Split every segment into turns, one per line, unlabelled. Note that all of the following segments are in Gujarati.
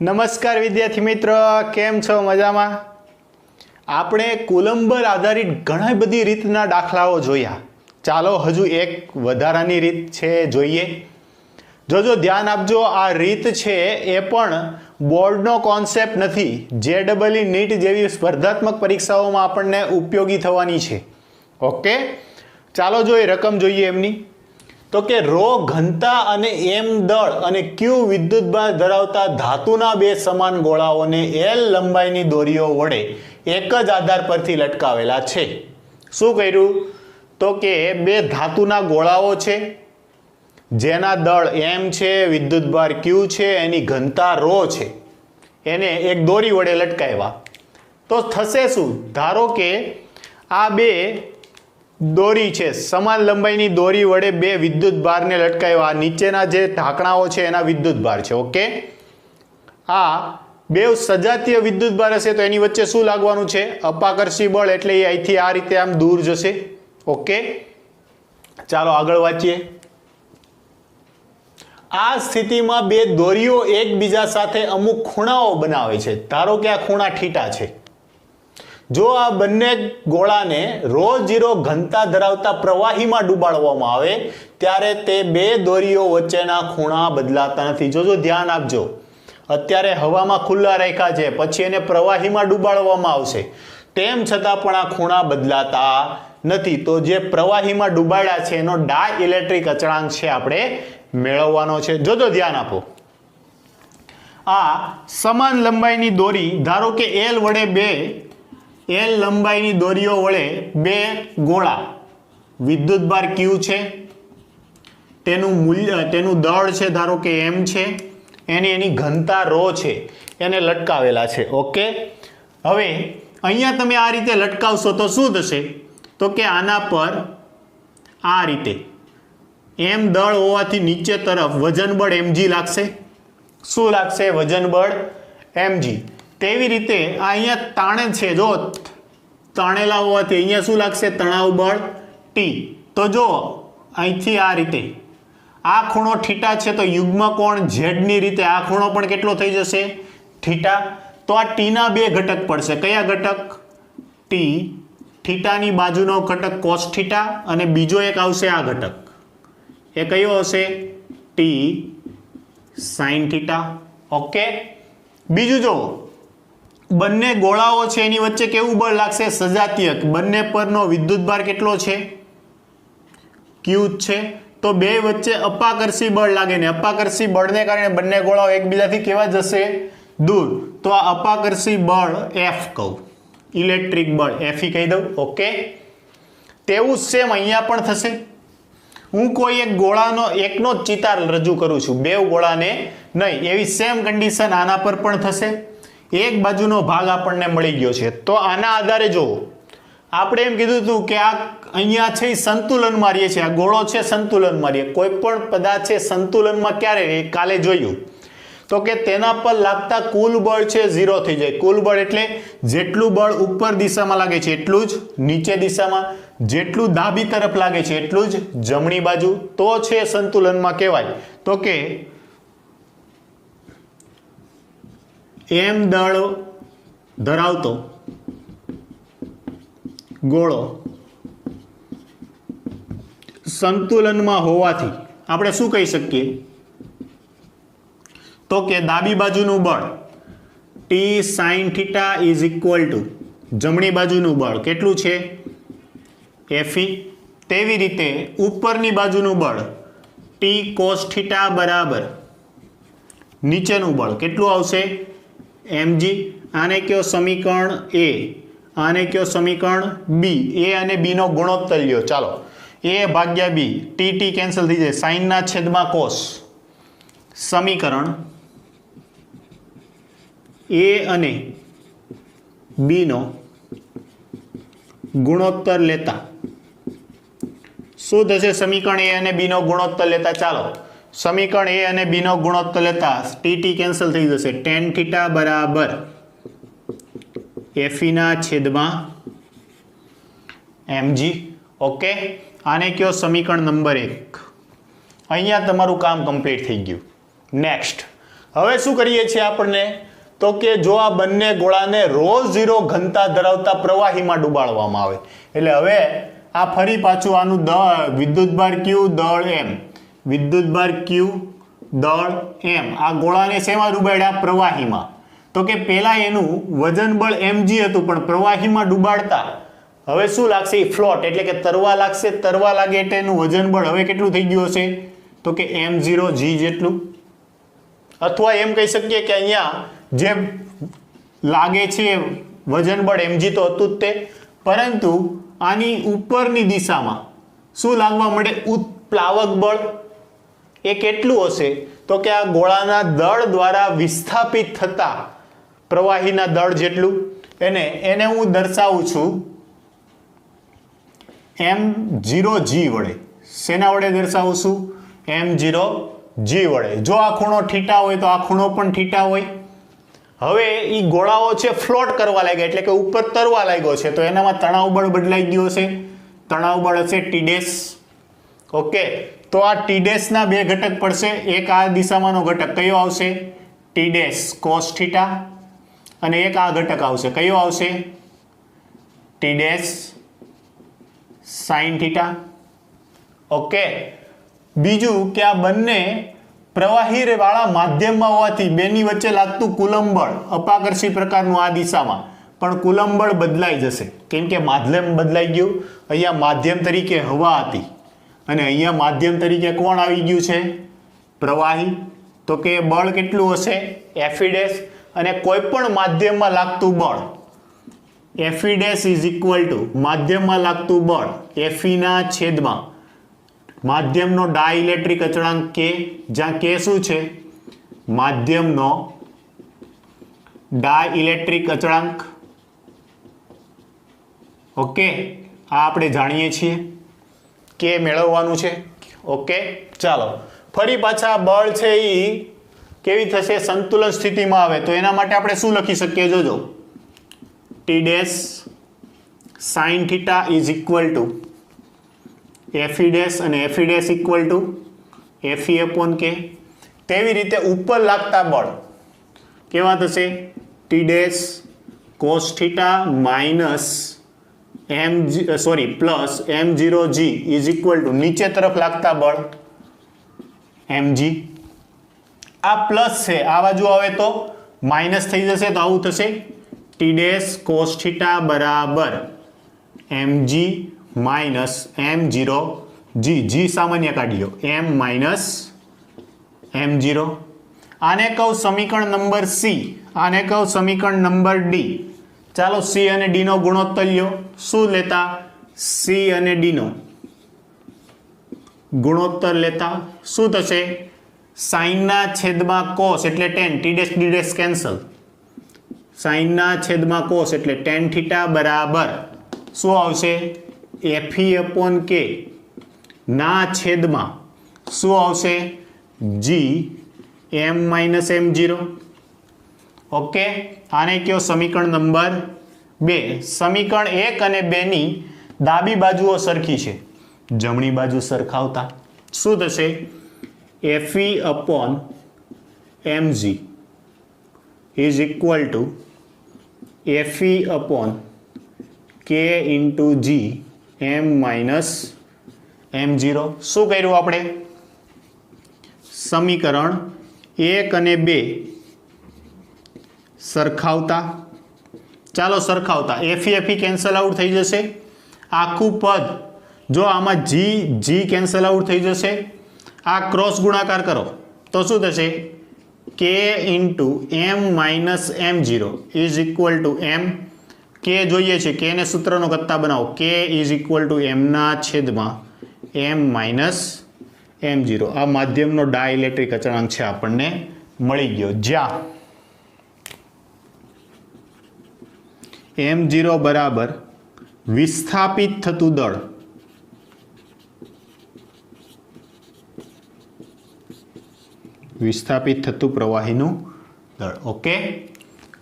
નમસ્કાર વિદ્યાર્થી મિત્રો, કેમ છો? મજામાં? આપણે કુલંબર આધારિત ઘણી બધી રીતના દાખલાઓ જોયા. ચાલો હજુ એક વધારાની રીત છે જોઈએ. જોજો ધ્યાન આપજો, આ રીત છે એ પણ બોર્ડનો કોન્સેપ્ટ નથી. JEE નીટ જેવી સ્પર્ધાત્મક પરીક્ષાઓમાં આપણને ઉપયોગી થવાની છે. ઓકે, ચાલો જોઈએ રકમ જોઈએ એમની. તો કે રો ઘનતા અને એમ દળ અને ક્યુ વિદ્યુતભાર ધરાવતા ધાતુના બે સમાન ગોળાઓને L લંબાઈની દોરીઓ વડે એક જ આધાર પરથી લટકાવેલા છે. શું કર્યું? તો કે બે ધાતુના ગોળાઓ છે જેના દળ M છે, વિદ્યુતભાર Q છે, એની ઘનતા ρ છે, એને એક દોરી વડે લટકાવ્યા. તો થશે શું? ધારો કે આ બે દોરી છે, સમાન લંબાઈની દોરી વડે બે વિદ્યુત ભારને લટકાવ્યા. નીચેના જે ઢાંકણાઓ છે એના વિદ્યુત ભાર છે. ઓકે, આ બે સજાતીય વિદ્યુત ભાર હશે તો એની વચ્ચે શું લાગવાનું છે? અપાકર્ષી બળ. એટલે એ અહીંથી આ રીતે આમ દૂર જશે. ઓકે, ચાલો આગળ વાંચીએ. આ સ્થિતિમાં બે દોરીઓ એકબીજા સાથે અમુક ખૂણાઓ બનાવે છે. ધારો કે આ ખૂણા થીટા છે. જો આ બંને ગોળાને ρ0 ઘનતા ધરાવતા પ્રવાહીમાં ડૂબાડવામાં આવે ત્યારે તે બે દોરીઓ વચ્ચેના ખૂણા બદલાતા નથી. જોજો ધ્યાન આપજો, અત્યારે હવામાં ખુલ્લા રાખ્યા છે, પછી એને પ્રવાહીમાં ડૂબાડવામાં આવશે, તેમ છતાં પણ આ ખૂણા બદલાતા નથી. તો જે પ્રવાહીમાં ડૂબાડ્યા છે એનો ડાઇલેક્ટ્રિક અચળાંક છે આપણે મેળવવાનો છે. જોજો ધ્યાન આપો. આ સમાન લંબાઈની દોરી, ધારો કે L વડે બે L લંબાઈની દોરીઓ વડે બે ગોળા, વિદ્યુતભાર Q છે, તેનું દળ છે ધારો કે M છે, એની ઘનતા ρ છે, એને લટકાવેલા છે. ઓકે, હવે અહીંયા તમે આ રીતે લટકાવશો તો શું થશે? તો કે આના પર આ રીતે M દળ હોવાથી નીચે તરફ વજન બળ mg લાગશે. શું લાગશે? વજન બળ mg. તેવી રીતે આ અહીંયા તાણે છે, જો તાણેલા હોવાથી અહીંયા શું લાગશે? તણાવ બળ T. તો જો અહીંથી આ રીતે આ ખૂણો થીટા છે તો યુગ્મ કોણ Z ની રીતે આ ખૂણો પણ કેટલો થઈ જશે? થીટા. તો આ T ના બે ઘટક પડશે. કયા ઘટક? T થીટાની બાજુનો ઘટક cos થીટા અને બીજો એક આવશે આ ઘટક. એ કયો હશે? T sin theta. ઓકે, બીજું જો બંને ગોળાઓ છે એની વચ્ચે કેવું બળ લાગશે? સજાતીય. બંને પરનો વિદ્યુતભાર કેટલો છે? Q છે. તો બે વચ્ચે અપાકર્ષી બળ લાગે ને અપાકર્ષી બળને કારણે બંને ગોળાઓ એકબીજાથી કેવા જશે? દૂર. તો આ અપાકર્ષી બળ F કહું, ઇલેક્ટ્રિક બળ Fe કહી દઉં. ઓકે, તેવું સેમ અહીંયા પણ થશે. હું કોઈ એક ગોળાનો એકનો જ ચિતાર રજૂ કરું છું, બે ગોળાને નહીં. એવી સેમ કન્ડિશન આના પર પણ થશે. એક બાજુનો ભાગ આપણને મળી ગયો છે. તો આના આધારે જો આપણે એમ કીધું હતું કે આ અહીંયા છે સંતુલનમાં રહીએ છે, આ ગોળો છે સંતુલનમાં રહીએ. કોઈ પણ પદાર્થ છે સંતુલનમાં ક્યારે રહે? કાલે જોયું. તો કે તેના પર લાગતા કુલ બળ છે 0 થઈ જાય. કુલ બળ એટલે જેટલું બળ ઉપર દિશામાં લાગે છે એટલું જ નીચે દિશામાં, જેટલું ડાબી તરફ લાગે છે એટલું જ જમણી બાજુ. તો છે સંતુલનમાં કહેવાય. તો કે M દળ ધરાવતો ગોળો સંતુલનમાં હોવાથી આપણે શું કહી શકીએ? તો કે ડાબી બાજુનું બળ T sin theta is equal two જમણી બાજુનું બળ કેટલું છે? Fe. તેવી રીતે ઉપરની બાજુનું બળ T cos થીટા બરાબર નીચેનું બળ કેટલું આવશે? mg. આને કયો સમીકરણ A, આને કયો સમીકરણ B. A અને B નો ગુણોત્તર લ્યો. ચાલો, A ભાગ્યા B, T કેન્સલ થઈ જાય, sin ના છેદમાં cos. સમીકરણ A અને B નો ગુણોત્તર લેતા શું થશે? સમીકરણ A અને B નો ગુણોત્તર લેતા, ચાલો સમીકરણ A અને B નો ગુણોત્તર લેતા T કેન્સલ થઈ જશે. tan થીટા બરાબર Fe ના છેદમાં mg. ઓકે, આને કયો સમીકરણ નંબર 1. અહીંયા તમારું કામ કમ્પ્લીટ થઈ ગયું. નેક્સ્ટ હવે શું કરીએ છીએ આપણને તો કે જો આ બંને ગોળાને ρ0 ઘનતા ધરાવતા પ્રવાહીમાં ડુબાડવામાં આવે એટલે હવે આ ફરી પાછું આનું દળ વિદ્યુતભાર Q દળ M વિદ્યુતભાર Q દળ M આ ગોળાને શેમાં ડુબાડ્યા પ્રવાહીમાં તો કે પહેલા એનું વજન બળ mg હતું પણ પ્રવાહીમાં ડુબાડતા હવે શું લાગશે ફ્લોટ એટલે કે તરવા લાગશે તરવા લાગે એટલે એનું વજન બળ હવે કેટલું થઈ ગયું હશે તો કે m0g જેટલું અથવા એમ કહી શકીએ કે અહીંયા જે લાગે છે વજન બળ mg તો હતું જ તે પરંતુ આની ઉપરની દિશામાં શું લાગવા મળે ઉત્પ્લાવક બળ એ કેટલું હશે તો કે આ ગોળાના દળ દ્વારા વિસ્થાપિત થતા પ્રવાહીના દળ જેટલું એને હું દર્શાવું છું m0g વડે શેના વડે દર્શાવું છું m0g વડે જો આ ખૂણો θ હોય તો આ ખૂણો પણ θ હોય હવે ઈ ગોળાઓ છે ફ્લોટ કરવા લાગ્યા એટલે કે ઉપર તરવા લાગ્યો છે તો એનામાં તણાવ બળ બદલાઈ ગયો છે તણાવ બળ હશે T' ઓકે તો આ T' ના બે ઘટક પડશે એક આ દિશામાંનો ઘટક કયો આવશે T' cos θ અને એક આ ઘટક આવશે કયો આવશે T' sin θ ઓકે બીજું કે આ બંને પ્રવાહી વાળા માધ્યમમાં હોવાથી બેની વચ્ચે લાગતું કુલંબ બળ અપાકર્ષી પ્રકારનું આ દિશામાં પણ કુલંબ બળ બદલાઈ જશે કેમ કે માધ્યમ બદલાઈ ગયું અહીંયા માધ્યમ તરીકે હવા હતી અને અહીંયા માધ્યમ તરીકે કોણ આવી ગયું છે પ્રવાહી તો કે બળ કેટલું હશે F' અને કોઈ પણ માધ્યમમાં લાગતું બળ F' ઇઝ ઇક્વલ ટુ માધ્યમમાં લાગતું બળ Fe ના છેદમાં માધ્યમનો ડાઇલેક્ટ્રિક અચળાંક K જ્યાં K શું છે માધ્યમનો ડાઇલેક્ટ્રિક અચળાંક ઓકે આ આપણે જાણીએ છીએ K મેળવવાનું છે ઓકે ચાલો ફરી પાછા બળ છે એ કેવી થશે સંતુલન સ્થિતિમાં આવે તો એના માટે આપણે શું લખી શકીએ જોજો T' sin θ is equal to Fe' અને Fe' equal to Fe upon K તેવી રીતે ઉપર લાગતા બળ કેવા થશે T' cos θ minus plus m0g is equal to નીચે તરફ લાગતા બળ mg આ પ્લસ છે આ બાજુ આવે તો માઇનસ થઈ જશે તો આવું થશે T' cos θ બરાબર mg માઇનસ m0g g સામાન્ય કાઢ્યો m માઇનસ m0 આને કહું સમીકરણ નંબર C આને કહું સમીકરણ નંબર D ચાલો C અને D નો ગુણોત્તર લ્યો શું લેતા C અને D નો ગુણોત્તર લેતા શું થશે sin ના છેદમાં cos એટલે tan T' કેન્સલ sin ના છેદમાં cos એટલે tan θ બરાબર શું આવશે Fe upon K ના છેદમાં શું આવશે G m minus m0 okay આને કયો સમીકરણ નંબર 2 સમીકરણ 1 અને 2 ની ડાબી બાજુઓ સરખી છે જમણી બાજુ સરખાવતા શું થશે Fe upon mg is equal to Fe upon K into G m minus m0 શું કર્યું આપણે સમીકરણ 1 અને 2 સરખાવતા ચાલો સરખાવતા Fe કેન્સલ આઉટ થઈ જશે આખું પદ જો આમાં g કેન્સલ આઉટ થઈ જશે આ ક્રોસ ગુણાકાર કરો તો શું થશે K into m minus m0 is equal two m K જોઈએ છે K ને સૂત્રનો કરતા બનાવો K is equal two m ના છેદમાં m માઇનસ m0 આ માધ્યમનો ડાઇલેક્ટ્રિક અચળાંક છે આપણને મળી ગયો જ્યાં m0 બરાબર વિસ્થાપિત થતું દળ વિસ્થાપિત થતું પ્રવાહીનું દળ ઓકે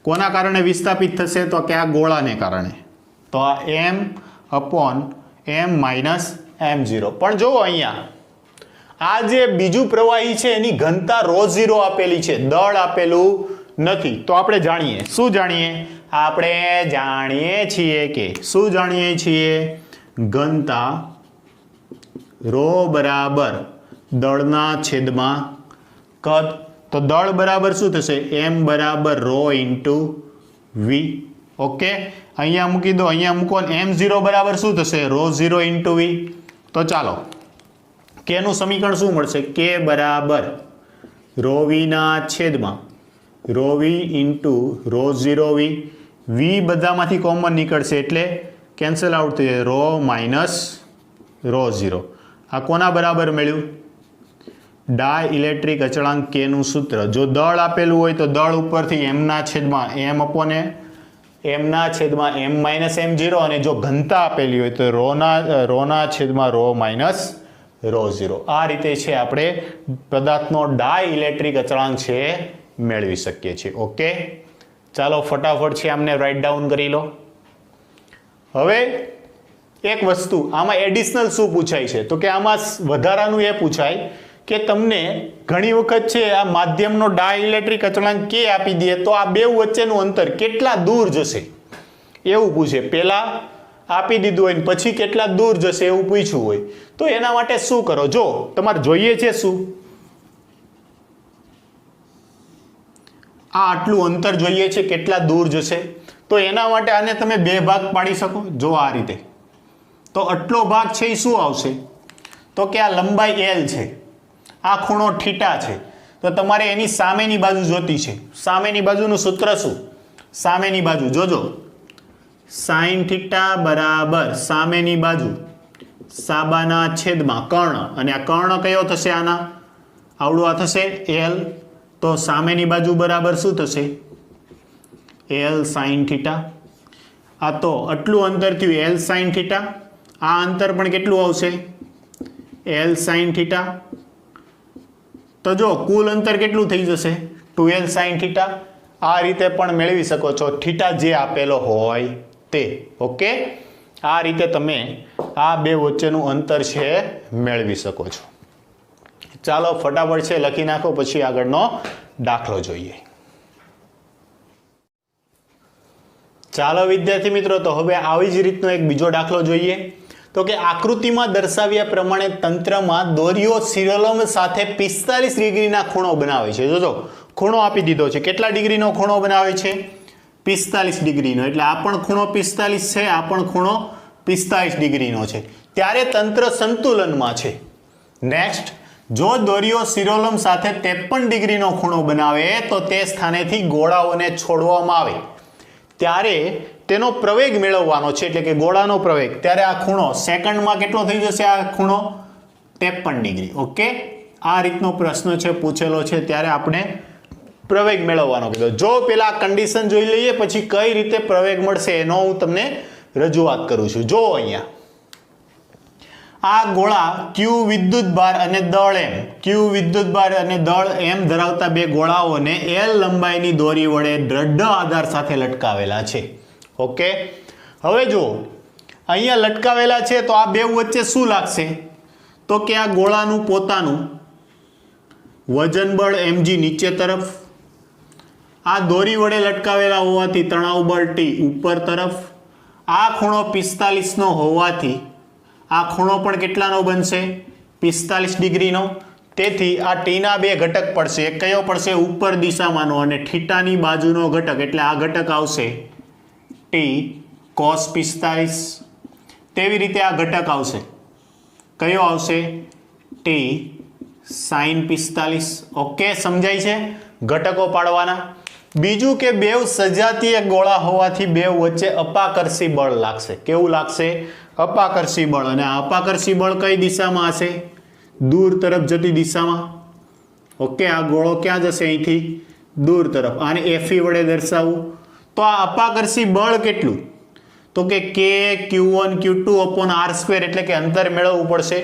કોના કારણે વિસ્થાપિત થશે તો કે આ ગોળાને કારણે તો આ m upon m minus m0 પણ જુઓ અહીંયા આ જે બીજું પ્રવાહી છે એની ઘનતા ρ0 આપેલી છે, દળ આપેલું નથી. તો આપણે જાણીએ, શું જાણીએ? આપણે જાણીએ છીએ કે શું જાણીએ છીએ? ઘનતા ρ બરાબર દળના છેદમાં કદ. તો દળ બરાબર શું થશે? m બરાબર ρ ઇન્ટુ v. ઓકે, અહીંયા મૂકી દો, અહીંયા મૂકો. m0 બરાબર શું થશે? ρ0 ઇન્ટુ v. તો ચાલો કે નું સમીકરણ શું મળશે? k બરાબર ρv ના છેદમાં ρv ઇન્ટુ ρ0v. v બધામાંથી કોમન નીકળશે એટલે કેન્સલ આઉટ થઈ જાય, ρ માઇનસ ρ0. આ કોના બરાબર મળ્યું? ડાઇલેક્ટ્રિક અચળાંક k નું સૂત્ર. જો દળ આપેલું હોય તો દળ ઉપરથી m ના છેદમાં m અપોન m ના છેદમાં m માઇનસ m0, અને જો ઘનતા આપેલી હોય તો ρ ના છેદમાં ρ માઇનસ ρ0. આ રીતે છે આપણે પદાર્થનો ડાઇલેક્ટ્રિક અચળાંક છે મેળવી શકીએ છીએ. ઓકે, ચાલો ફટાફટ છે આમને રાઇટ ડાઉન કરી લો. હવે એક વસ્તુ આમાં એડિશનલ શું પૂછાય છે? તો કે આમાં વધારાનું એ પૂછાય કે તમને ઘણી વખત છે આ માધ્યમનો ડાઇલેક્ટ્રિક અચળાંક કે આપી દે તો આ બે વચ્ચેનું અંતર કેટલા દૂર જશે એવું પૂછે. પહેલા આપી દીધું હોય ને પછી કેટલા દૂર જશે એવું પૂછ્યું હોય તો એના માટે શું કરો? જો તમારે જોઈએ છે શું, આ આટલું અંતર જોઈએ છે કેટલા દૂર જશે, તો એના માટે આને તમે બે ભાગ પાડી શકો. જો આ રીતે, તો આટલો ભાગ છે એ શું આવશે? તો કે આ લંબાઈ l છે, આ ખૂણો થીટા છે, તો તમારે એની સામેની બાજુ જોતી છે. સામેની બાજુનું સૂત્ર શું? સામેની બાજુ જોજો, સાઇન થીટા બરાબર સામેની બાજુ સાબાના છેદમાં કર્ણ, અને આ કર્ણ કયો થશે? આના આવડું આ થશે l. તો સામેની બાજુ બરાબર શું થશે? l sine theta. આ તો આટલું અંતર થયું l સાઇન થીટા, આ અંતર પણ કેટલું આવશે? l sine theta. તો જો કુલ અંતર કેટલું થઈ જશે? 2l sine theta. આ રીતે પણ મેળવી શકો છો થીટા જે આપેલો હોય તે. ઓકે, આ રીતે તમે આ બે વચ્ચેનું અંતર છે મેળવી શકો છો. ચાલો ફટાફટ છે લખી નાખો, પછી આગળનો દાખલો જોઈએ. ચાલો વિદ્યાર્થી મિત્રો, તો હવે આવી જ રીતનો એક બીજો દાખલો જોઈએ. તો કે આકૃતિમાં દર્શાવ્યા પ્રમાણે તંત્રમાં દોરીઓ શિરોલંબ સાથે 45 ડિગ્રીના ખૂણો બનાવે છે. જોજો ખૂણો આપી દીધો છે. કેટલા ડિગ્રીનો ખૂણો બનાવે છે? 45 ડિગ્રીનો. એટલે આ પણ ખૂણો 45 છે, આ પણ ખૂણો 45 ડિગ્રીનો છે. ત્યારે તંત્ર સંતુલનમાં છે. નેક્સ્ટ, જો દોરીઓ શિરોલંબ સાથે 53 ડિગ્રીનો ખૂણો બનાવે તો તે સ્થાનેથી ગોળાઓને છોડવામાં આવે ત્યારે તેનો પ્રવેગ મેળવવાનો છે, એટલે કે ગોળાનો પ્રવેગ. ત્યારે આ ખૂણો સેકન્ડમાં કેટલો થઈ જશે? આ ખૂણો 53 ડિગ્રી. ઓકે, આ રીતનો પ્રશ્ન છે પૂછેલો છે, ત્યારે આપણે પ્રવેગ મેળવવાનો કીધો. જો પેલા કન્ડિશન જોઈ લઈએ પછી કઈ રીતે પ્રવેગ મળશે એનો હું તમને રજૂઆત કરું છું. જો અહીંયા આ ગોળા q વિદ્યુતભાર અને દળ m, q વિદ્યુતભાર અને દળ m ધરાવતા બે ગોળાઓને l લંબાઈની દોરી વડે દ્રઢ આધાર સાથે લટકાવેલા છે. ઓકે, હવે જો અહીંયા લટકાવેલા છે તો આ બે વચ્ચે શું લાગશે? તો કે આ ગોળાનું પોતાનું વજન બળ mg નીચે તરફ, આ દોરી વડે લટકાવેલા હોવાથી તણાવ બળ T ઉપર તરફ, આ ખૂણો 45 નો હોવાથી આ ખૂણો પણ કેટલાનો બનશે? 45 ડિગ્રીનો. તેથી આ ટીના બે ઘટક પડશે. એક કયો પડશે? ઉપર દિશામાંનો, અને થીટાની બાજુનો ઘટક, એટલે આ ઘટક આવશે T cos 45. તેવી રીતે આ ઘટક આવશે, કયો આવશે? T sin 45. ઓકે, સમજાય છે? ઘટકો પાડવાના. બીજું કે બેવ સજાતીય ગોળા હોવાથી બેવ વચ્ચે અપાકર્ષી બળ લાગશે. કેવું લાગશે? અપાકર્ષી બળ. અને આ અપાકર્ષી બળ કઈ દિશામાં હશે? દૂર તરફ જતી દિશામાં. ઓકે, આ ગોળો ક્યાં જશે? અહીંથી દૂર તરફ. આને Fe વડે દર્શાવવું. તો આ અપાકર્ષી બળ કેટલું? તો કે k q1 q2 upon r², એટલે કે અંતર મેળવવું પડશે.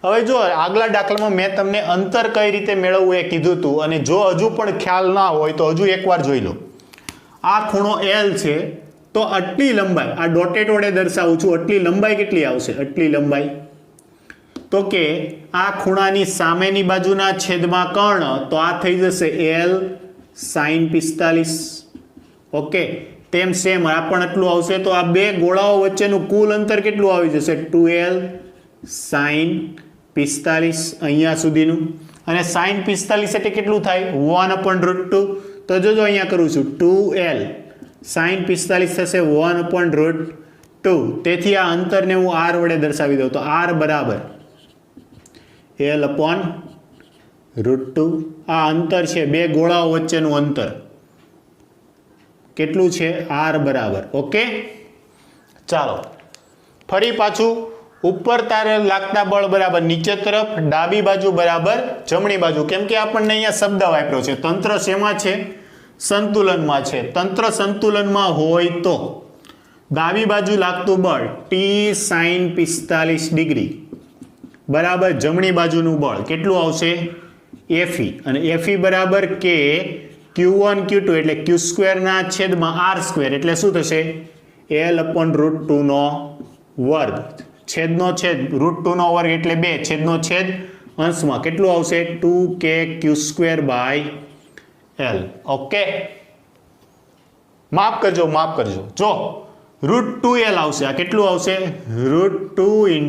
હવે જો આગલા દાખલામાં મેં તમને અંતર કઈ રીતે મેળવવું એ કીધું હતું, અને જો હજુ પણ ખ્યાલ ના હોય તો હજુ એકવાર જોઈ લો. આ ખૂણો l છે, તો આટલી લંબાઈ આ ડોટેડ વડે દર્શાવું છું. આટલી લંબાઈ કેટલી આવશે? આટલી લંબાઈ તો કે આ ખૂણાની સામેની બાજુના છેદમાં કર્ણ, તો આ થઈ જશે L sin 45. ઓકે, તેમ સેમ આ પણ એટલું આવશે. તો આ બે ગોળાઓ વચ્ચેનું કુલ અંતર કેટલું આવી જશે? 2L sin 45 અહીંયા સુધીનું. અને sin 45 એટલે કેટલું થાય? 1/√2. તો જોજો અહીંયા કરું છું, 2L sin 45 થશે 1/√2. તેથી આ અંતરને હું r વડે દર્શાવી દઉં. તો r બરાબર L/√2. આ અંતર છે બે ગોળાઓ વચ્ચેનું અંતર. કેટલું છે? r બરાબર. ઓકે, ચાલો ફરી પાછું ઉપર તારે લાગતા બળ બરાબર નીચે તરફ, ડાબી બાજુ બરાબર જમણી બાજુ. કેમ કે આપણને અહીંયા શબ્દ વાપર્યો છે તંત્ર શેમાં છે? સંતુલનમાં છે. તંત્ર સંતુલનમાં હોય તો ડાબી બાજુ લાગતું બળ T sin 45 ડિગ્રી બરાબર જમણી બાજુનું બળ કેટલું આવશે? Fe. અને Fe બરાબર કે Q1 Q2 એટલે Q² ના છેદમાં R² એટલે શું થશે? L/√2 નો વર્ગ. છેદનો છેદ √2 નો વર્ગ એટલે 2, છેદનો છેદ અંશમાં કેટલું આવશે? 2k Q²/L. ઓકે, માફ કરજો. જો √2L આવશે, આ કેટલું આવશે? √2 ×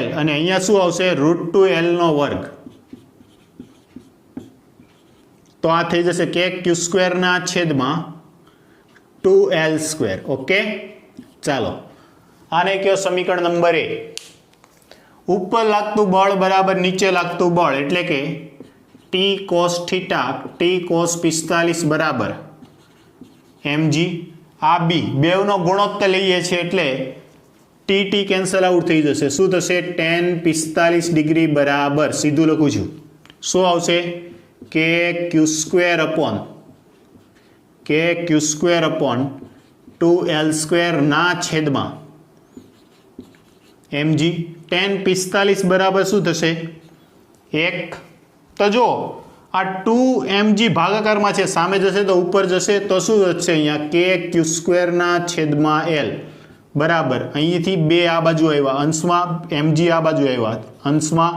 L. અને અહીંયા શું આવશે? √2L નો વર્ગ. તો આ થઈ જશે કે Q² ના છેદમાં 2L². ઓકે, ચાલો આને કયો સમીકરણ નંબર 1. ઉપર લાગતું બળ બરાબર નીચે લાગતું બળ એટલે કે T cos θ T cos 45 બરાબર mg. આ બી બેવનો ગુણોત્તર લઈએ છીએ એટલે TT કેન્સલ આઉટ થઈ જશે. શું થશે? tan 45 ડિગ્રી બરાબર સીધું લખું છું. શું આવશે? કે Q²/2L² ના છેદમાં mg. tan 45 બરાબર શું થશે? 1. તો જો આ 2mg ભાગાકારમાં છે, સામે જશે તો ઉપર જશે તો શું થશે? અહીંયા કે Q² ના છેદમાં L બરાબર અહીંથી 2 આ બાજુ આવ્યા અંશમાં, mg આ બાજુ આવ્યા અંશમાં.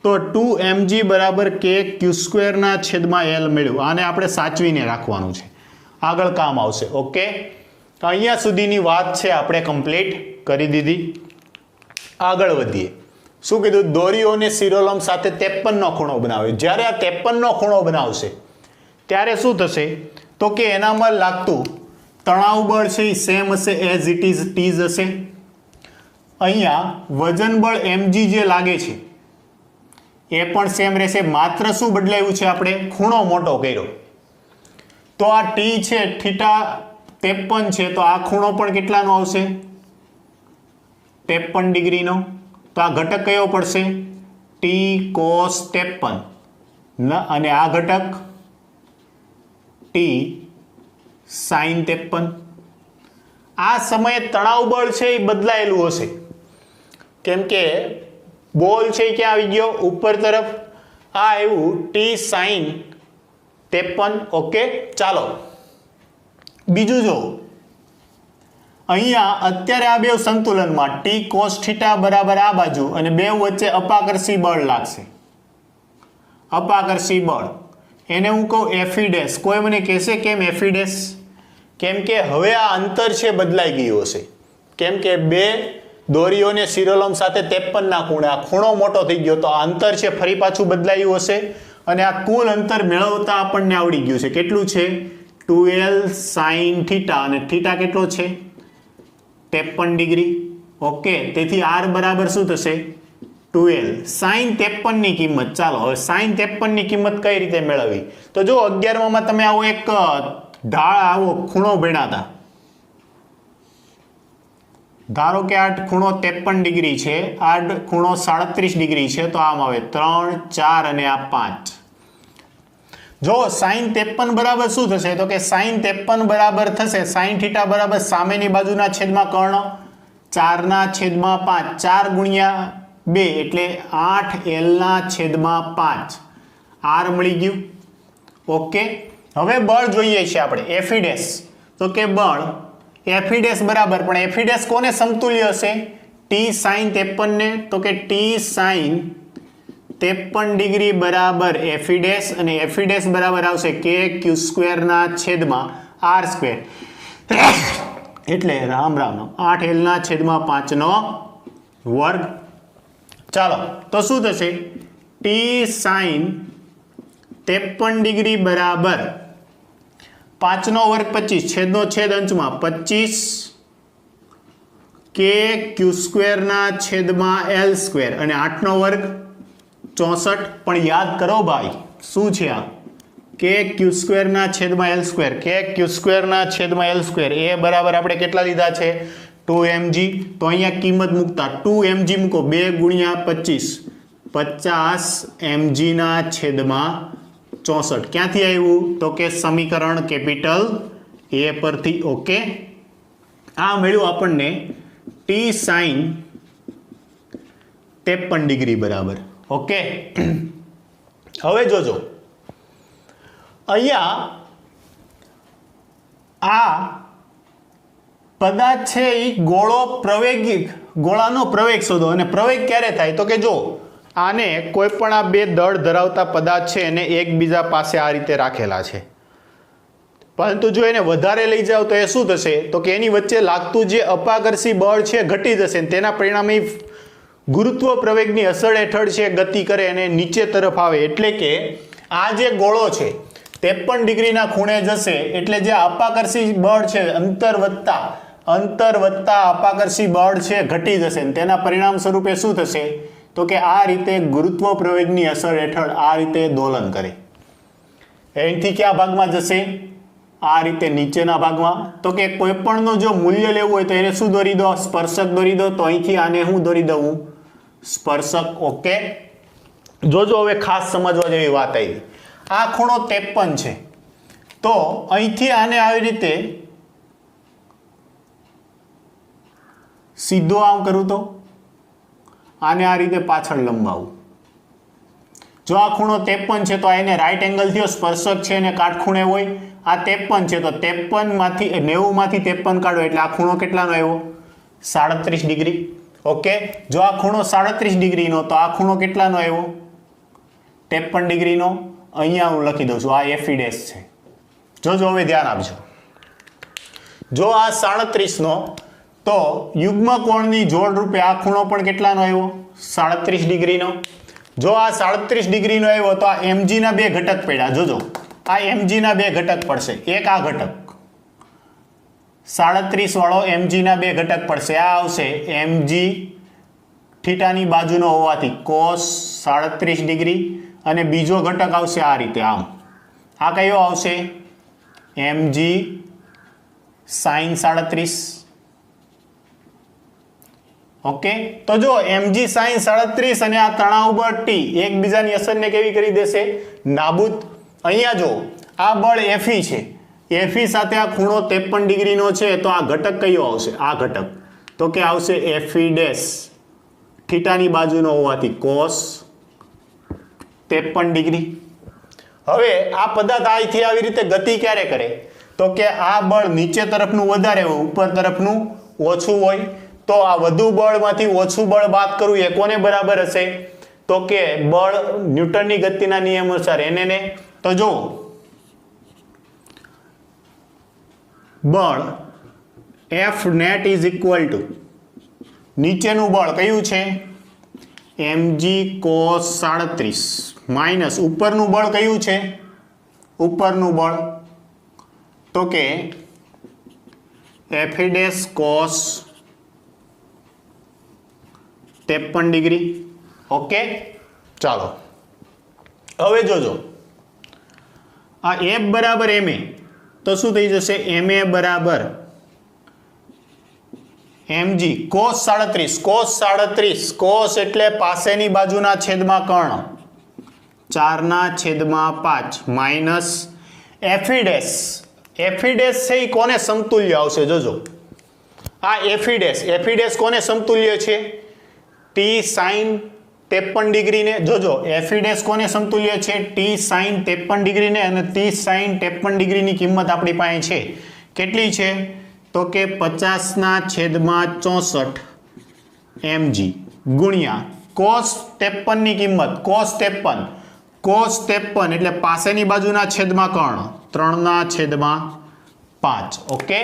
તો 2mg બરાબર કે Q² ના છેદમાં L મળ્યું. આને આપણે સાચવીને રાખવાનું છે, આગળ કામ આવશે. ઓકે, તો અહીંયા સુધીની વાત છે આપણે કમ્પ્લીટ કરી દીધી. આગળ વધીએ. શું કીધું? દોરીઓને શિરોલંબ સાથે 53 નો ખૂણો બનાવે. જ્યારે આ 53 નો ખૂણો બનાવશે ત્યારે શું થશે? તો કે એનામાં લાગતું તણાવ બળ છે એ સેમ હશે, એઝ ઇટ ઇઝ ટીઝ હશે. અહીંયા વજન બળ mg જે લાગે છે એ પણ સેમ રહેશે. માત્ર શું બદલાયું છે? આપણે ખૂણો મોટો કર્યો. તો આ t છે θ53 છે, તો આ ખૂણો પણ કેટલાનો આવશે? 53 ડિગ્રીનો. તો આ ઘટક કયો પડશે? T cos 53 અને આ ઘટક T sin 53. આ સમયે તણાવ બળ છે એ બદલાયેલું હશે, કેમ કે બોલ છે ક્યાં આવી ગયો? ઉપર તરફ. આ આવ્યું T sin 53. ઓકે, ચાલો બીજું જો અહીંયા અત્યારે આ બે સંતુલનમાં T cos θ બરાબર આ બાજુ અને બે વચ્ચે અપાકર્ષી બળ લાગશે. અપાકર્ષી બળ એને હું કહું Fe'. કોઈ મને કહેશે કેમ Fe'? કેમ કે હવે આ અંતર છે બદલાઈ ગયું હશે. કેમ કે બે દોરીઓને શિરોલંબ સાથે 53 ના ખૂણે આ ખૂણો મોટો થઈ ગયો, તો આ અંતર છે ફરી પાછું બદલાયું હશે. અને આ કુલ અંતર મેળવતા આપણને આવડી ગયું છે. કેટલું છે? 2L sin θ. અને θ કેટલો છે? 53 ડિગ્રી. ઓકે, તેથી r બરાબર શું થશે? 2L sin 53 ની કિંમત. ચાલો હવે sin 53 ની કિંમત કઈ રીતે મેળવવી? તો જો 11માં તમે આવો એક ઢાળ આવો ખૂણો ભણ્યા હતા. ધારો કે આ ખૂણો 53 ડિગ્રી છે, આ ખૂણો 37 ડિગ્રી છે, તો આમ આવે 3, 4 અને આ 5. જો sin 53 બરાબર શું થશે? તો કે sin 53 બરાબર થશે sin θ બરાબર સામેની બાજુના છેદમાં કર્ણ 4/5. 4 ગુણ્યા 2 એટલે 8L/5 r મળી ગયું. ઓકે, હવે બળ જોઈએ છે આપણે Fe'. તો કે બળ Fe' બરાબર, પણ Fe' કોને સમતુલ્ય હશે? ટી સાઈન 53 ને તો કે ટી સાઈન 53 ડિગ્રી બરાબર એફી ડેશ અને એફી ડેશ બરાબર આવશે કે ક્યુ સ્ક્વેરના છેદમાં આર સ્ક્વેર એટલે રામ રામ 8l ના છેદમાં 5 નો વર્ગ. ચાલો તો શું થશે ટી સાઈન 53 ડિગ્રી બરાબર 5 નો વર્ગ 25 છેદનો છેદ અંશમાં 25 કે ક્યુ સ્ક્વેરના છેદમાં એલ સ્ક્વેર અને 8 નો વર્ગ 64. પણ યાદ કરો ભાઈ શું છે આ કે ક્યુ સ્ક્વેરના છેદમાં એલ સ્ક્વેર કે ક્યુ સ્ક્વેરના છેદમાં એલ સ્ક્વેર એ બરાબર આપણે કેટલા લીધા છે 2mg. તો અહીંયા કિંમત મૂકતા 2mg મૂકો 2 ગુણ્યા 25 50 mg ના છેદમાં 64 ક્યાંથી આવ્યું તો કે સમીકરણ કેપિટલ એ પરથી. ઓકે આ મળ્યું આપણને ટી સાઈન 53 ડિગ્રી બરાબર. ઓકે હવે જોજો અહીંયા આ પદાર્થ છે એ ગોળાનો પ્રવેગ શોધો. અને પ્રવેગ ક્યારે થાય તો કે જો આને કોઈ પણ આ બે દળ ધરાવતા પદાર્થ છે એને એકબીજા પાસે આ રીતે રાખેલા છે, પરંતુ જો એને વધારે લઈ જાવ તો એ શું થશે તો કે એની વચ્ચે લાગતું જે અપાકર્ષી બળ છે ઘટી જશે. તેના પરિણામે ગુરુત્વ પ્રવેગની અસર હેઠળ છે ગતિ કરે અને નીચે તરફ આવે. એટલે કે આ જે ગોળો છે 53 ડિગ્રીના ખૂણે જશે એટલે જે અપાકર્ષી બળ છે અંતર વત્તા અપાકર્ષી બળ છે ઘટી જશે. તેના પરિણામ સ્વરૂપે શું થશે તો કે આ રીતે ગુરુત્વ પ્રવેગની અસર હેઠળ આ રીતે દોલન કરે. એનાથી કયા ભાગમાં જશે આ રીતે નીચેના ભાગમાં. તો કે કોઈ પણનો જો મૂલ્ય લેવું હોય તો એને શું દોરી દો સ્પર્શક દોરી દો. તો અહીંથી આને હું દોરી દઉં સ્પર્શક. ઓકે જોજો હવે ખાસ સમજવા જેવી વાત આવી. આ ખૂણો 53 છે તો અહીંથી આને આવી રીતે સીધો આમ કરું તો આને આ રીતે પાછળ લંબાવું. જો આ ખૂણો 53 છે તો એને રાઈટ એંગલ થયો સ્પર્શક છે અને કાટખૂણે હોય. આ 53 છે તો 53 માંથી 90 માંથી 53 કાઢો એટલે આ ખૂણો કેટલાનો આવ્યો 37 ડિગ્રી. ઓકે જો આ ખૂણો 37 ડિગ્રીનો તો આ ખૂણો કેટલાનો આવ્યો 53 ડિગ્રીનો. અહીંયા હું લખી દઉં છું આ એફી ડેશ છે. જોજો હવે ધ્યાન આપજો. જો આ 37 નો તો યુગ્મ કોણની જોડ રૂપે આ ખૂણો પણ કેટલાનો આવ્યો 37 ડિગ્રીનો. જો આ 37 ડિગ્રીનો આવ્યો તો આ mg ના બે ઘટક પડ્યા. જોજો આ mg ના બે ઘટક પડશે. એક આ ઘટક 37 વાળો mg ના બે ઘટક પડશે. આ આવશે mg થીટાની બાજુનો હોવાથી cos 37 ડિગ્રી અને બીજો ઘટક આવશે આ રીતે આમ. આ કયો આવશે mg sin 37. ઓકે તો જો mg sin 37 અને આ તણાવ બળ t એકબીજાની અસરને કેવી કરી દેશે નાબૂદ. અહીંયા જો આ બળ Fe છે. Fe સાથે આ ખૂણો 53 ડિગ્રીનો છે તો આ ઘટક કયો આવશે આ ઘટક તો કે આવશે Fe ડેશ થીટાની બાજુનો હોવાથી cos 53 ડિગ્રી. હવે આ પદાર્થ અહીંથી આવી રીતે ગતિ ક્યારે કરે તો કે આ બળ નીચે તરફનું વધારે હોય ઉપર તરફનું ઓછું હોય. તો આ વધુ બળમાંથી ઓછું બળ બાદ કરવું એ કોને બરાબર હશે તો કે બળ ન્યૂટનની ગતિના નિયમ અનુસાર એને. તો જો બળ F net is equal two નીચેનું બળ કયું છે mg cos 37 માઇનસ ઉપરનું બળ કયું છે ઉપરનું બળ તો કે F dash cos 53 degree. Okay ચાલો હવે જોજો આ F બરાબર ma તો શું થઈ જશે ma બરાબર mg cos 37 cos એટલે પાસેની બાજુના છેદમાં કર્ણ 4/5 માઇનસ Fe ડેશ છે એ કોને સમતુલ્ય આવશે જોજો આ Fe ડેશ કોને સમતુલ્ય છે t sin 53 ડિગ્રી ને. જોજો Fe ડેશ કોને સમતુલ્ય છે t sin 53 ડિગ્રી ને અને t sin 53 ડિગ્રીની કિંમત આપણી પાસે છે કેટલી છે તો કે 50/64 mg ગુણ્યા cos 53 ની કિંમત cos 53 એટલે પાસેની બાજુના છેદમાં કર્ણ 3/5. ઓકે,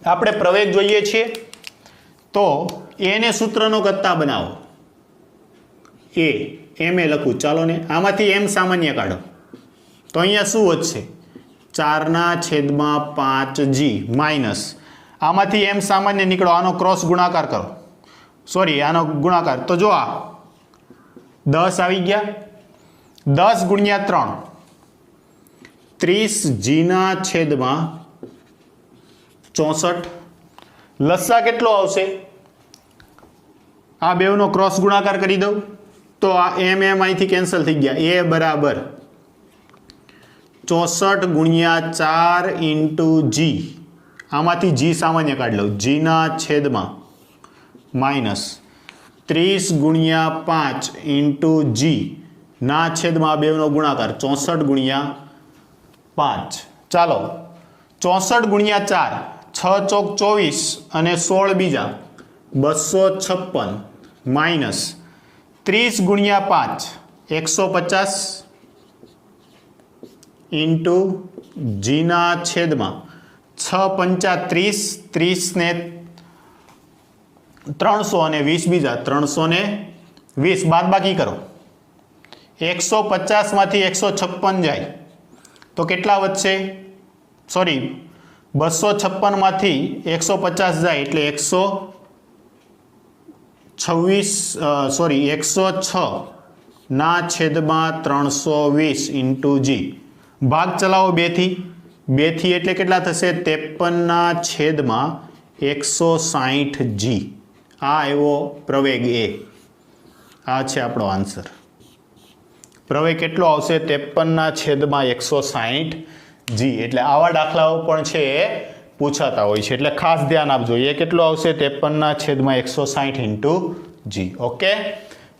આપણે પ્રવેગ જોઈએ છીએ તો a ને સૂત્રનો કરતા બનાવો. m એ લખું, ચાલો ને આમાંથી m સામાન્ય કાઢો તો અહીંયા શું વધશે 4/5g માઇનસ આમાંથી m સામાન્ય નીકળો, આનો ક્રોસ ગુણાકાર કરો, સોરી આનો ગુણાકાર, તો જો આ 10 આવી ગયા, 10 ગુણ્યા 3 30g/64. લસા કેટલો આવશે? આ બેવનો ક્રોસ ગુણાકાર કરી દઉં તો આ m અહીંથી કેન્સલ થઈ ગયા. a બરાબર 64 ગુણ્યા 4 ઇન્ટુ g, આમાંથી g સામાન્ય કાઢી લઉં, g/, માઇનસ 30 ગુણ્યા 5 ઇન્ટુ g ના છેદમાં આ બેવનો ગુણાકાર 64 ગુણ્યા 5. ચાલો 64 ગુણ્યા 4, 6 ચોક 24 અને 16 બીજા 256 માઇનસ 30 ગુણ્યા 5 150 ઇન્ટુ જીના છેદમાં 6×5 30 ને 300 અને 20 બીજા 320, બાદ બાકી કરો, 150 માંથી 156 જાય તો કેટલા વધશે? સોરી 256 માંથી 150 જાય એટલે 106 ના છેદમાં 320 ઇન્ટુ જી. ભાગ ચલાવો 2 થી એટલે કેટલા થશે? 53/160g. આ એવો પ્રવેગ એ, આ છે આપણો આન્સર. પ્રવેગ કેટલો આવશે? 53/160g. એટલે આવા દાખલાઓ પણ છે એ પૂછાતા હોય છે, એટલે ખાસ ધ્યાન આપજો. એ કેટલો આવશે? 53/160 ઇન્ટુ જી. ઓકે,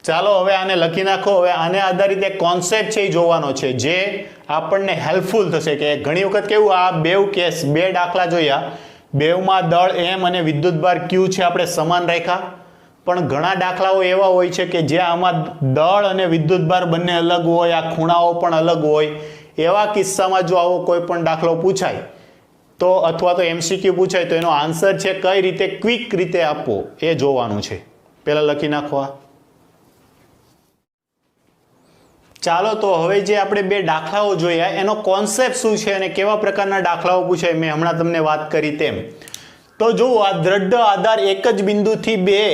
ચાલો હવે આને લખી નાખો. હવે આને આધારિત એક કોન્સેપ્ટ છે એ જોવાનો છે જે આપણને હેલ્પફુલ થશે. કે ઘણી વખત કેવું, આ બેવ કેસ, 2 દાખલા જોયા, બેવમાં દળ m અને વિદ્યુતભાર q છે આપણે સમાન રાખ્યા, પણ ઘણા દાખલાઓ એવા હોય છે કે જ્યાં આમાં દળ અને વિદ્યુતભાર બંને અલગ હોય, આ ખૂણાઓ પણ અલગ હોય. એવા કિસ્સામાં જો આવો કોઈ પણ દાખલો પૂછાય તો, અથવા તો MCQ પૂછાય તો એનો આન્સર છે કઈ રીતે ક્વિક રીતે આપવો એ જોવાનું છે. પહેલા લખી નાખવા. ચાલો તો હવે જે આપણે 2 દાખલાઓ જોયા એનો કોન્સેપ્ટ શું છે અને કેવા પ્રકારના દાખલાઓ પૂછાય, મેં હમણાં તમને વાત કરી તેમ. તો જુઓ, આ દ્રઢ આધાર એક જ બિંદુથી 2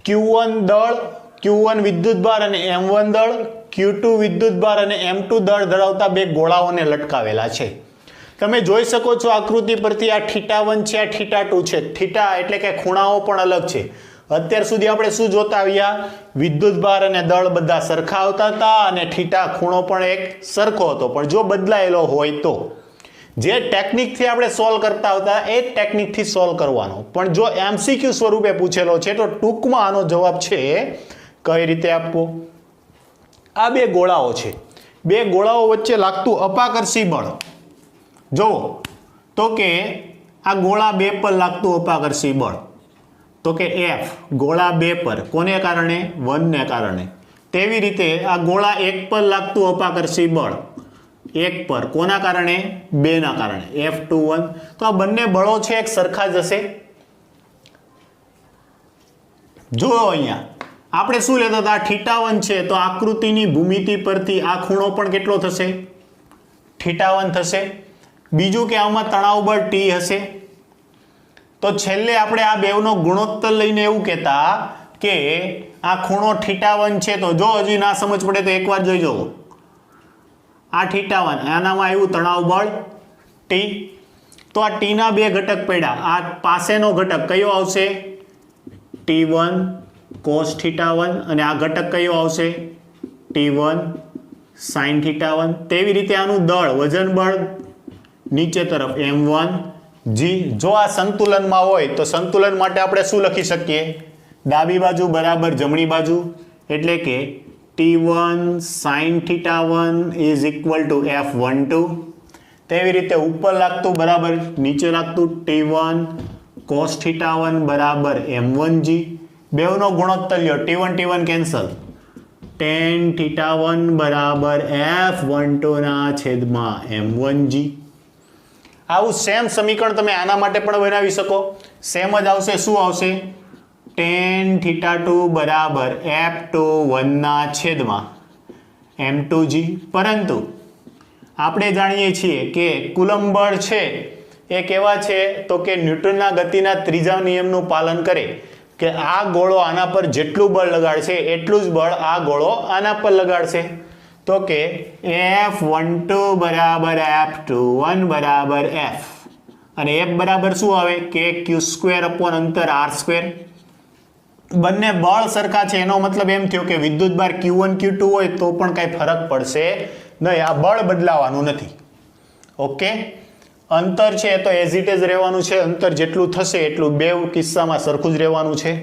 Q1 દળ, Q1 વિદ્યુતભાર અને M1 દળ, Q2 વિદ્યુતભાર અને M2 દળ ધરાવતા 2 ગોળાઓને લટકાવેલા છે. તમે જોઈ શકો છો આકૃતિ પરથી, આ θ1 છે, આ θ2 છે. થીટા એટલે કે ખૂણાઓ પણ અલગ છે. અત્યાર સુધી આપણે શું જોતા આવ્યા? વિદ્યુતભાર અને દળ બધા સરખા આવતા હતા અને થીટા ખૂણો પણ એક સરખો હતો. પણ જો બદલાયેલો હોય તો જે ટેકનિકથી આપણે સોલ્વ કરતા હતા એ ટેકનિકથી સોલ્વ કરવાનો. પણ જો MCQ સ્વરૂપે પૂછેલો છે તો ટૂંકમાં આનો જવાબ છે કઈ રીતે આપવો. આ 2 ગોળાઓ છે, 2 ગોળાઓ વચ્ચે લાગતું અપાકર્ષી બળ જુઓ તો કે આ ગોળા 2 પર લાગતું અપાકર્ષી બળ તો કે F ગોળા 2 પર કોને કારણે? 1 ને કારણે. તેવી રીતે આ ગોળા 1 પર લાગતું અપાકર્ષી બળ 1 પર કોના કારણે? 2 ના કારણે, F21. તો આ બંને બળો છે એક સરખા જ હશે. જો અહીંયા આપણે શું લેતા હતા? θ1 છે તો આકૃતિની ભૂમિતિ પરથી આ ખૂણો પણ કેટલો થશે? θ1 થશે. બીજું કે આમાં તણાવ બળ T હશે. તો છેલ્લે આપણે આ બેવનો ગુણોત્તર લઈને એવું કહેતા કે આ ખૂણો θ1 છે, તો જો હજી ના સમજ પડે તો એકવાર જોઈ જવો. આ θ1, આનામાં આવ્યું તણાવ બળ T. તો આ T ના 2 ઘટક પડ્યા. આ પાસેનો ઘટક કયો આવશે? T1 cos θ1 અને આ ઘટક કયો આવશે? T1 sin θ1. તેવી રીતે આનું દળ વજન બળ નીચે તરફ M1 g. જો આ સંતુલનમાં હોય તો સંતુલન માટે આપણે શું લખી શકીએ? ડાબી બાજુ બરાબર જમણી બાજુ, એટલે કે T1 sin θ1 is equal to F12. તેવી રીતે ઉપર લાગતું બરાબર નીચે લાગતું T1 cos θ1 બરાબર M1g. બેવનો ગુણોત્તર લ્યો, T1 કેન્સલ, tan θ1 બરાબર F12 ના છેદમાં M1g. આવું સેમ સમીકરણ તમે આના માટે પણ બનાવી શકો. સેમ જ આવશે. શું આવશે? tan θ2 બરાબર F21 ના છેદમાં M2g. પરંતુ આપણે જાણીએ છીએ કે કુલંબ બળ છે એ કેવા છે તો કે ન્યૂટનના ગતિના ત્રીજા નિયમનું પાલન કરે કે આ ગોળો આના પર જેટલું બળ લગાડશે એટલું જ બળ આ ગોળો આના પર લગાડશે. તો કે F12 બરાબર F21 બરાબર F, અને F બરાબર શું આવે કે Q² અંતર R². બંને બળ સરખા છે એનો મતલબ એમ થયો કે વિદ્યુત ભાર Q1 Q2 હોય તો પણ કાંઈ ફરક પડશે નહીં, આ બળ બદલાવાનું નથી. ઓકે, અંતર છે તો એઝ ઇટ ઇઝ રહેવાનું છે, અંતર જેટલું થશે એટલું બે કિસ્સામાં સરખું જ રહેવાનું છે.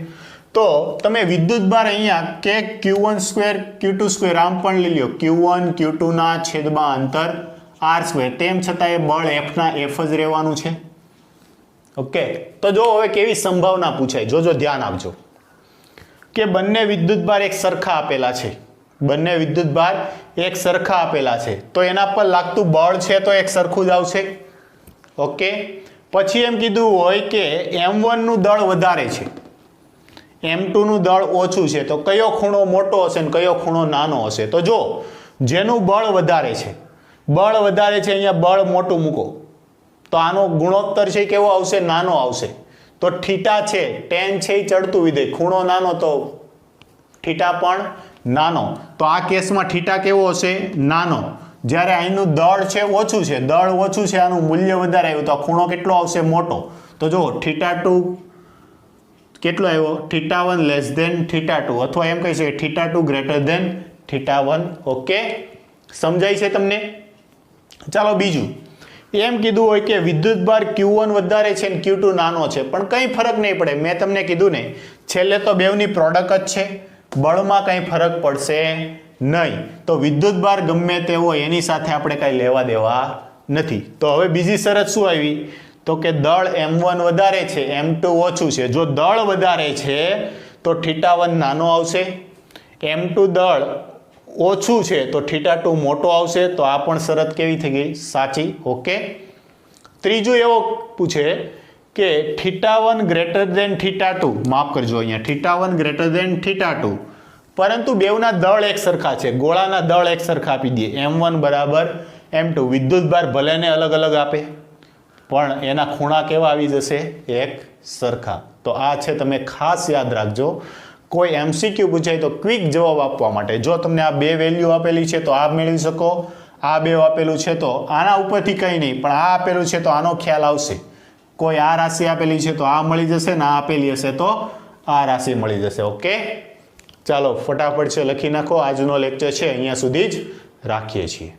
તો તમે વિદ્યુત ભાર અહીંયા કે Q1² Q2² આમ પણ લઈ લો, Q1 Q2 ના છેદમાં અંતર R², તેમ છતાં એ બળ F ના F જ રહેવાનું છે. ઓકે, તો જો હવે કેવી સંભાવના પૂછાય, જોજો ધ્યાન આપજો કે બંને વિદ્યુત ભાર એક સરખા આપેલા છે, બંને વિદ્યુત ભાર એક સરખા આપેલા છે તો એના પર લાગતું બળ છે તો એક સરખું જ આવશે. ઓકે, પછી એમ કીધું હોય કે M1 નું દળ વધારે છે, M2 નું દળ ઓછું છે, તો કયો ખૂણો મોટો હશે ને કયો ખૂણો નાનો હશે? તો જો જેનું બળ વધારે છે, બળ વધારે છે, અહીંયા બળ મોટું મૂકો તો આનો ગુણોત્તર છે કેવો આવશે? નાનો આવશે. તો થીટા છે, tan છે એ ચડતું વિધેય, ખૂણો નાનો તો થીટા પણ નાનો. તો આ કેસમાં થીટા કેવો હશે? નાનો. જ્યારે અહીંનું દળ છે ઓછું છે, દળ ઓછું છે, આનું મૂલ્ય વધારે આવ્યું તો આ ખૂણો કેટલો આવશે? મોટો. તો જો θ2 કેટલો આવ્યો? θ1 લેસ ધેન θ2, અથવા એમ કહી શકે θ2 ગ્રેટર ધેન θ1. ઓકે, સમજાય છે તમને? ચાલો બીજું એમ કીધું હોય કે વિદ્યુત ભાર Q1 વધારે છે ને Q2 નાનો છે, પણ કંઈ ફરક નહીં પડે. મેં તમને કીધું ને છેલ્લે તો બેવની પ્રોડક્ટ જ છે, બળમાં કંઈ ફરક પડશે નહીં. તો વિદ્યુત ભાર ગમે તે હોય એની સાથે આપણે કાંઈ લેવા દેવા નથી. તો હવે બીજી શરત શું આવી તો કે દળ M1 વધારે છે, M2 ઓછું છે. જો દળ વધારે છે તો θ1 નાનો આવશે, M2 દળ ઓછું છે તો θ2 મોટો આવશે. તો આ પણ શરત કેવી થઈ ગઈ? સાચી. ઓકે, ત્રીજું એવો પૂછે કે θ1 ગ્રેટર ધેન θ2, માફ કરજો અહીંયા θ1 ગ્રેટર ધેન θ2, પરંતુ બેવના દળ એક સરખા છે, ગોળાના દળ એક સરખા આપી દઈએ, M1 બરાબર M2. વિદ્યુત ભાર ભલે ને અલગ અલગ આપે પણ એના ખૂણા કેવા આવી જશે? એક સરખા. તો આ છે, તમે ખાસ યાદ રાખજો. કોઈ MCQ પૂછાય તો ક્વિક જવાબ આપવા માટે જો તમને આ બે વેલ્યુ આપેલી છે તો આ મેળવી શકો, આ બે આપેલું છે તો આના ઉપરથી કંઈ નહીં, પણ આ આપેલું છે તો આનો ખ્યાલ આવશે. કોઈ આ રાશિ આપેલી છે તો આ મળી જશે, ને આ આપેલી હશે તો આ રાશિ મળી જશે. ઓકે, ચાલો ફટાફટ છે લખી નાખો. આજનો લેક્ચર છે અહીંયા સુધી જ રાખીએ છીએ.